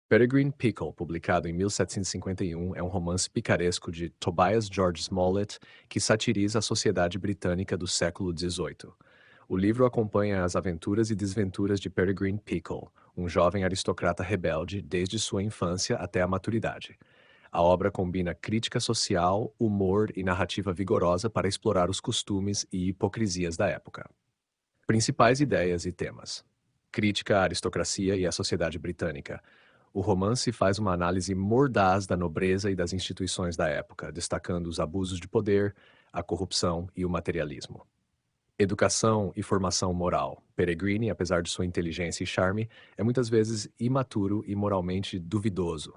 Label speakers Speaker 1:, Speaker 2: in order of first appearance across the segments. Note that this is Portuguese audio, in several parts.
Speaker 1: Peregrine Pickle, publicado em 1751, é um romance picaresco de Tobias George Smollett que satiriza a sociedade britânica do século XVIII. O livro acompanha as aventuras e desventuras de Peregrine Pickle, um jovem aristocrata rebelde desde sua infância até a maturidade. A obra combina crítica social, humor e narrativa vigorosa para explorar os costumes e hipocrisias da época. Principais ideias e temas: crítica à aristocracia e à sociedade britânica. O romance faz uma análise mordaz da nobreza e das instituições da época, destacando os abusos de poder, a corrupção e o materialismo. Educação e formação moral. Peregrine, apesar de sua inteligência e charme, é muitas vezes imaturo e moralmente duvidoso.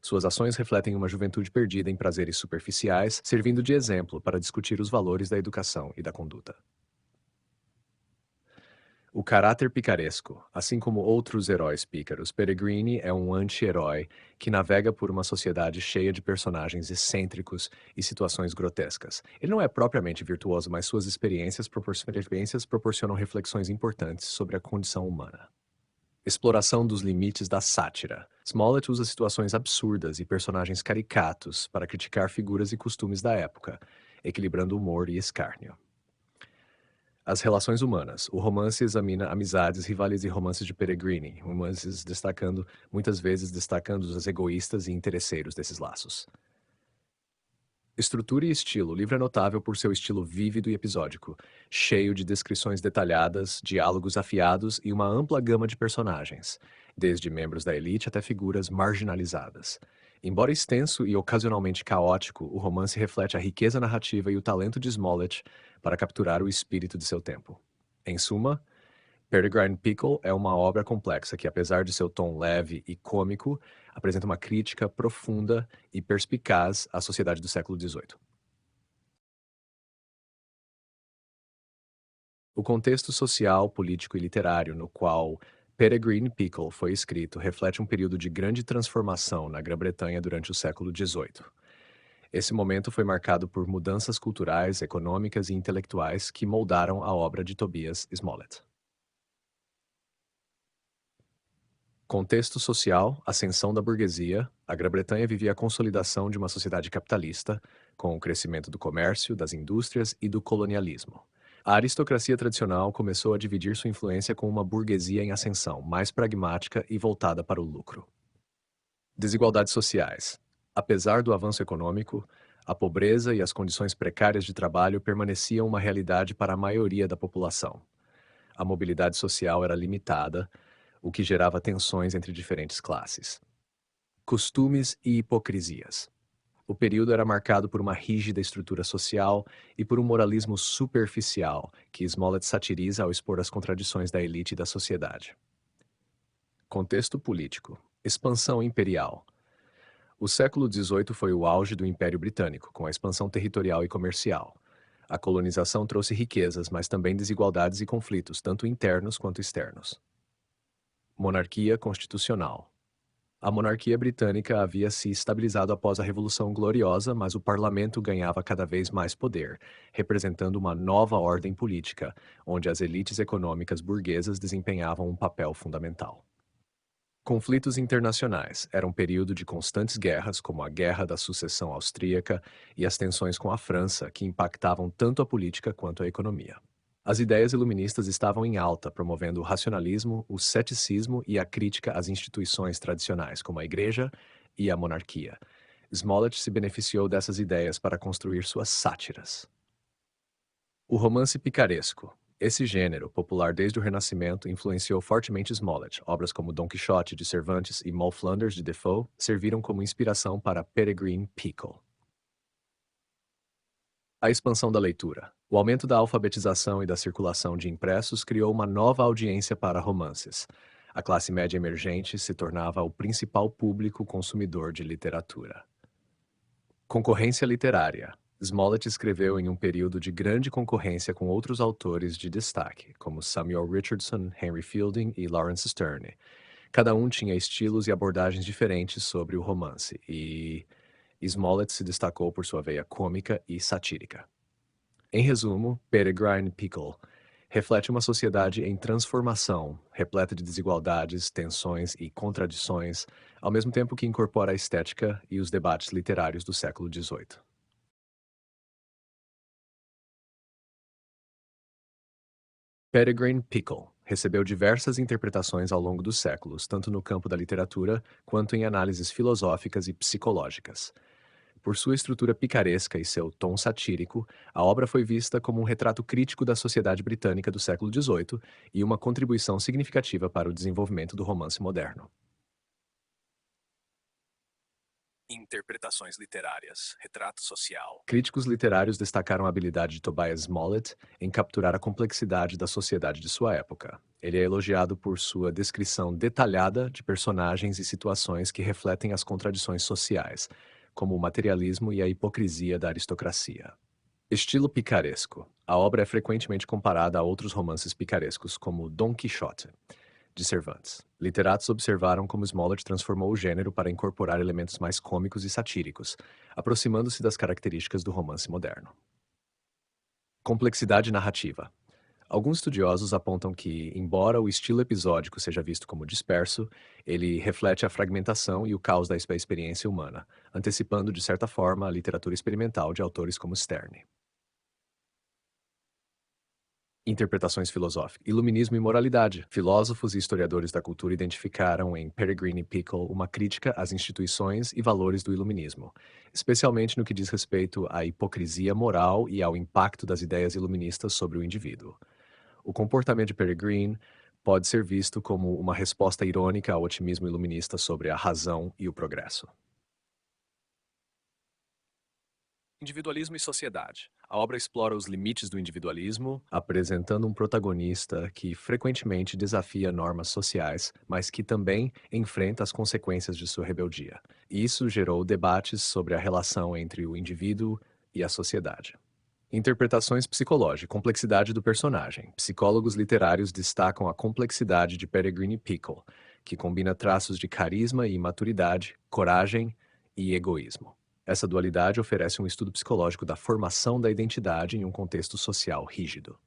Speaker 1: Suas ações refletem uma juventude perdida em prazeres superficiais, servindo de exemplo para discutir os valores da educação e da conduta. O caráter picaresco. Assim como outros heróis pícaros, Peregrine é um anti-herói que navega por uma sociedade cheia de personagens excêntricos e situações grotescas. Ele não é propriamente virtuoso, mas suas experiências proporcionam reflexões importantes sobre a condição humana. Exploração dos limites da sátira. Smollett usa situações absurdas e personagens caricatos para criticar figuras e costumes da época, equilibrando humor e escárnio. As relações humanas. O romance examina amizades, rivais e romances de Peregrine, muitas vezes destacando os egoístas e interesseiros desses laços. Estrutura e estilo. O livro é notável por seu estilo vívido e episódico, cheio de descrições detalhadas, diálogos afiados e uma ampla gama de personagens, desde membros da elite até figuras marginalizadas. Embora extenso e ocasionalmente caótico, o romance reflete a riqueza narrativa e o talento de Smollett para capturar o espírito de seu tempo. Em suma, Peregrine Pickle é uma obra complexa que, apesar de seu tom leve e cômico, apresenta uma crítica profunda e perspicaz à sociedade do século XVIII. O contexto social, político e literário no qual Peregrine Pickle foi escrito reflete um período de grande transformação na Grã-Bretanha durante o século XVIII. Esse momento foi marcado por mudanças culturais, econômicas e intelectuais que moldaram a obra de Tobias Smollett. Contexto social, ascensão da burguesia, a Grã-Bretanha vivia a consolidação de uma sociedade capitalista, com o crescimento do comércio, das indústrias e do colonialismo. A aristocracia tradicional começou a dividir sua influência com uma burguesia em ascensão, mais pragmática e voltada para o lucro. Desigualdades sociais. Apesar do avanço econômico, a pobreza e as condições precárias de trabalho permaneciam uma realidade para a maioria da população. A mobilidade social era limitada, o que gerava tensões entre diferentes classes. Costumes e hipocrisias. O período era marcado por uma rígida estrutura social e por um moralismo superficial que Smollett satiriza ao expor as contradições da elite e da sociedade. Contexto político. Expansão imperial. O século XVIII foi o auge do Império Britânico, com a expansão territorial e comercial. A colonização trouxe riquezas, mas também desigualdades e conflitos, tanto internos quanto externos. Monarquia constitucional. A monarquia britânica havia se estabilizado após a Revolução Gloriosa, mas o parlamento ganhava cada vez mais poder, representando uma nova ordem política, onde as elites econômicas burguesas desempenhavam um papel fundamental. Conflitos internacionais. Era um período de constantes guerras, como a Guerra da Sucessão Austríaca e as tensões com a França, que impactavam tanto a política quanto a economia. As ideias iluministas estavam em alta, promovendo o racionalismo, o ceticismo e a crítica às instituições tradicionais, como a Igreja e a monarquia. Smollett se beneficiou dessas ideias para construir suas sátiras. O romance picaresco. Esse gênero, popular desde o Renascimento, influenciou fortemente Smollett. Obras como Dom Quixote de Cervantes e Moll Flanders de Defoe serviram como inspiração para Peregrine Pickle. A expansão da leitura. O aumento da alfabetização e da circulação de impressos criou uma nova audiência para romances. A classe média emergente se tornava o principal público consumidor de literatura. Concorrência literária. Smollett escreveu em um período de grande concorrência com outros autores de destaque, como Samuel Richardson, Henry Fielding e Lawrence Sterne. Cada um tinha estilos e abordagens diferentes sobre o romance, e Smollett se destacou por sua veia cômica e satírica. Em resumo, Peregrine Pickle Reflete uma sociedade em transformação, repleta de desigualdades, tensões e contradições, ao mesmo tempo que incorpora a estética e os debates literários do século XVIII. Peregrine Pickle recebeu diversas interpretações ao longo dos séculos, tanto no campo da literatura quanto em análises filosóficas e psicológicas. Por sua estrutura picaresca e seu tom satírico, a obra foi vista como um retrato crítico da sociedade britânica do século XVIII e uma contribuição significativa para o desenvolvimento do romance moderno. Interpretações literárias, retrato social. Críticos literários destacaram a habilidade de Tobias Smollett em capturar a complexidade da sociedade de sua época. Ele é elogiado por sua descrição detalhada de personagens e situações que refletem as contradições sociais, como o materialismo e a hipocrisia da aristocracia. Estilo picaresco. A obra é frequentemente comparada a outros romances picarescos, como Dom Quixote, de Cervantes. Literatos observaram como Smollett transformou o gênero para incorporar elementos mais cômicos e satíricos, aproximando-se das características do romance moderno. Complexidade narrativa. Alguns estudiosos apontam que, embora o estilo episódico seja visto como disperso, ele reflete a fragmentação e o caos da experiência humana, antecipando, de certa forma, a literatura experimental de autores como Sterne. Interpretações filosóficas. Iluminismo e moralidade. Filósofos e historiadores da cultura identificaram em Peregrine Pickle uma crítica às instituições e valores do iluminismo, especialmente no que diz respeito à hipocrisia moral e ao impacto das ideias iluministas sobre o indivíduo. O comportamento de Peregrine pode ser visto como uma resposta irônica ao otimismo iluminista sobre a razão e o progresso. Individualismo e sociedade. A obra explora os limites do individualismo, apresentando um protagonista que frequentemente desafia normas sociais, mas que também enfrenta as consequências de sua rebeldia. Isso gerou debates sobre a relação entre o indivíduo e a sociedade. Interpretações psicológicas, complexidade do personagem. Psicólogos literários destacam a complexidade de Peregrine Pickle, que combina traços de carisma e maturidade, coragem e egoísmo. Essa dualidade oferece um estudo psicológico da formação da identidade em um contexto social rígido.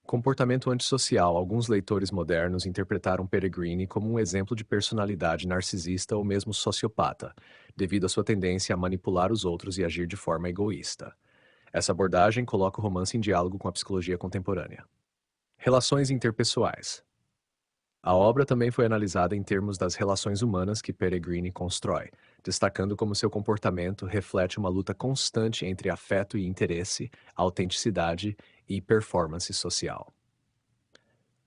Speaker 1: Comportamento antissocial. Alguns leitores modernos interpretaram Peregrine como um exemplo de personalidade narcisista ou mesmo sociopata, devido à sua tendência a manipular os outros e agir de forma egoísta. Essa abordagem coloca o romance em diálogo com a psicologia contemporânea. Relações interpessoais. A obra também foi analisada em termos das relações humanas que Peregrine constrói, destacando como seu comportamento reflete uma luta constante entre afeto e interesse, autenticidade e performance social.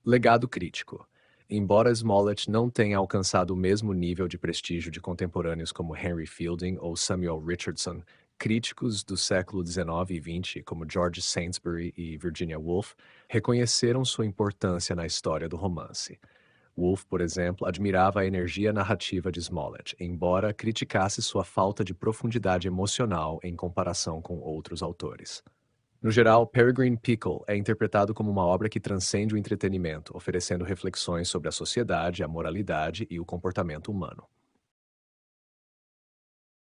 Speaker 1: Legado crítico. Embora Smollett não tenha alcançado o mesmo nível de prestígio de contemporâneos como Henry Fielding ou Samuel Richardson, críticos do século XIX e XX, como George Sainsbury e Virginia Woolf, reconheceram sua importância na história do romance. Woolf, por exemplo, admirava a energia narrativa de Smollett, embora criticasse sua falta de profundidade emocional em comparação com outros autores. No geral, Peregrine Pickle é interpretado como uma obra que transcende o entretenimento, oferecendo reflexões sobre a sociedade, a moralidade e o comportamento humano.